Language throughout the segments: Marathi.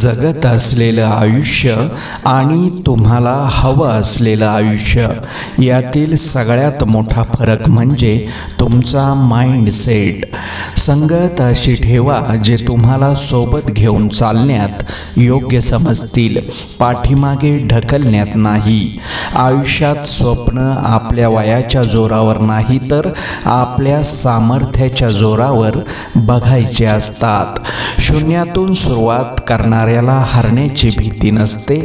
जगत असलेलं आयुष्य आणि तुम्हाला हवं असलेलं आयुष्य यातील सगळ्यात मोठा फरक म्हणजे तुमचा माइंडसेट. संगत अशी ठेवा जे तुम्हाला सोबत घेऊन चालण्यात योग्य समजतील, पाठीमागे ढकलण्यात नाही. आयुष्यात स्वप्न आपल्या वयाच्या जोरावर नाही तर आपल्या सामर्थ्याच्या जोरावर बघायचे असतात. शून्यातून सुरुवात करणाऱ्याला हरण्याची भीती नसते.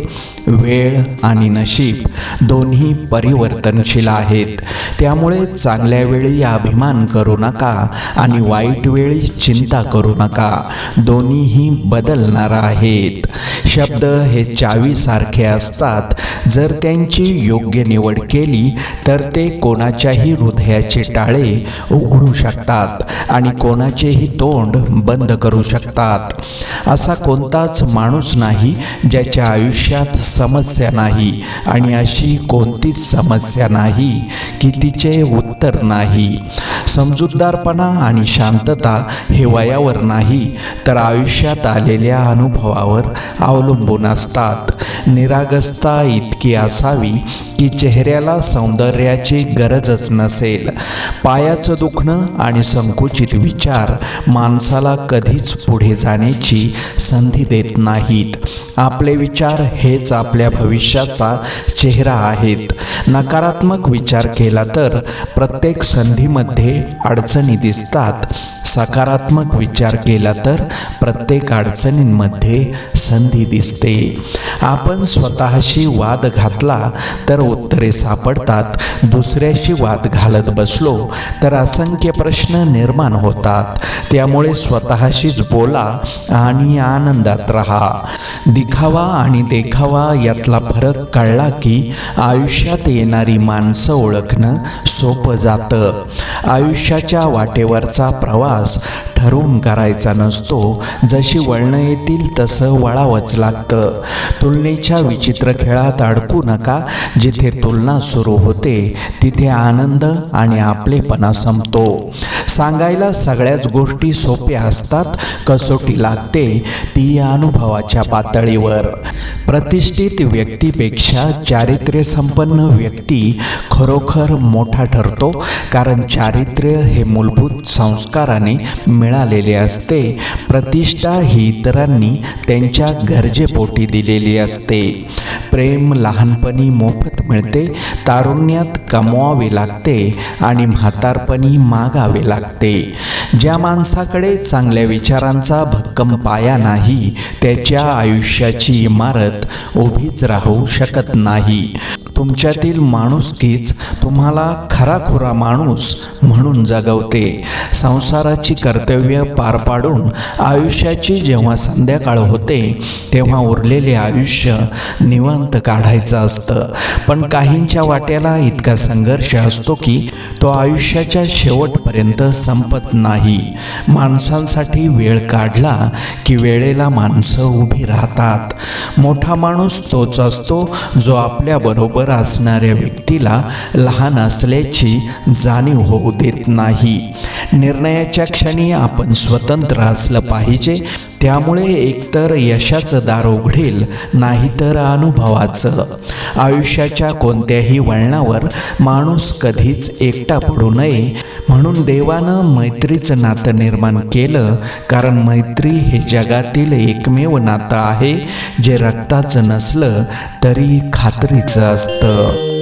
वेळ आणि नशीब दोन्ही परिवर्तनशील आहेत, त्यामुळे चांगल्या वेळी अभिमान करू नका आणि वाईट वेळी चिंता करू नका. दोन्हीही बदलणार आहेत. शब्द हे चावीसारखे असतात. जर त्यांची योग्य निवड केली तर ते कोणाच्याही हृदयाचे टाळे उघडू शकतात आणि कोणाचेही तोंड बंद करू शकतात. असा कोणताच माणूस नाही ज्याच्या आयुष्यात समस्या नाही आणि अशी कोणतीच समस्या नाही की तिचे उत्तर नाही. समजूतदारपणा आणि शांतता हे वयावर नाही तर आयुष्यात आलेल्या अनुभवावर अवलंबून असतात. निरागसता इतकी असावी की चेहऱ्याला सौंदर्याची गरजच नसेल. पायाचं दुखणं आणि संकुचित विचार माणसाला कधीच पुढे जाण्याची संधी देत नाहीत. आपले विचार हेच आपल्या भविष्याचा चेहरा आहेत. नकारात्मक विचार केला तर प्रत्येक संधीमध्ये अडचणी दिसतात. सकारात्मक विचार केला तर प्रत्येक अडचणींमध्ये संधी दिसते. आपण स्वतःशी वाद घातला तर उत्तरे सापडतात. दुसऱ्याशी वाद घालत बसलो तर असंख्य प्रश्न निर्माण होतात. त्यामुळे स्वतःशीच बोला आणि आनंदात राहा. दिखावा आणि देखावा यातला फरक कळला की आयुष्यात येणारी माणसं ओळखणं सोपं जातं. आयुष्याच्या वाटेवरचा प्रवास ठरवून करायचा नसतो. जशी वळणं येतील तसं वळावंच लागतं. तुलनेच्या विचित्र खेळात अडकू नका. जिथे तुलना सुरू होते तिथे आनंद आणि आपलेपणा संपतो. सांगायला सगळ्याच गोष्टी सोप्या असतात. कसोटी लागते ती अनुभवाच्या पातळीवर. प्रतिष्ठित व्यक्तीपेक्षा चारित्र्य संपन्न व्यक्ती खरोखर मोठा ठरतो, कारण चारित्र्य हे मूलभूत संस्काराने मिळालेले असते. प्रतिष्ठा ही इतरांनी त्यांच्या गरजेपोटी दिलेली असते. प्रेम लहानपणी मोफत मिळते, तारुण्यात कमवावे लागते आणि म्हातारपणी मागावे लागते. ज्या माणसाकडे चांगल्या विचारांचा भक्कम पाया नाही त्याच्या आयुष्याची इमारत उभीच राहू शकत नाही. तुमच्यातील माणुसकीच तुम्हाला खराखुरा माणूस म्हणून जगवते. संसाराची कर्तव्य पार पाडून आयुष्याची जेव्हा संध्याकाळ होते तेव्हा उरलेले आयुष्य निवांत काढायचं असतं. पण काहींच्या वाट्याला इतका संघर्ष असतो की तो आयुष्याच्या शेवटपर्यंत संपत नाही. माणसांसाठी वेळ काढला की वेळेला माणसं उभी राहतात. मोठा माणूस तोच असतो जो आपल्याबरोबर असणाऱ्या व्यक्तीला लहान असल्याची जाणीव होऊ देत नाही. निर्णयाच्या क्षणी आपण स्वतंत्र असलं पाहिजे. त्यामुळे एकतर यशाचं दार उघडेल नाहीतर अनुभवाचं. आयुष्याच्या कोणत्याही वळणावर माणूस कधीच एकटा पडू नये म्हणून देवानं मैत्रीचं नातं निर्माण केलं, कारण मैत्री हे जगातील एकमेव नातं आहे जे रक्ताचं नसलं तरी खात्रीचं असतं.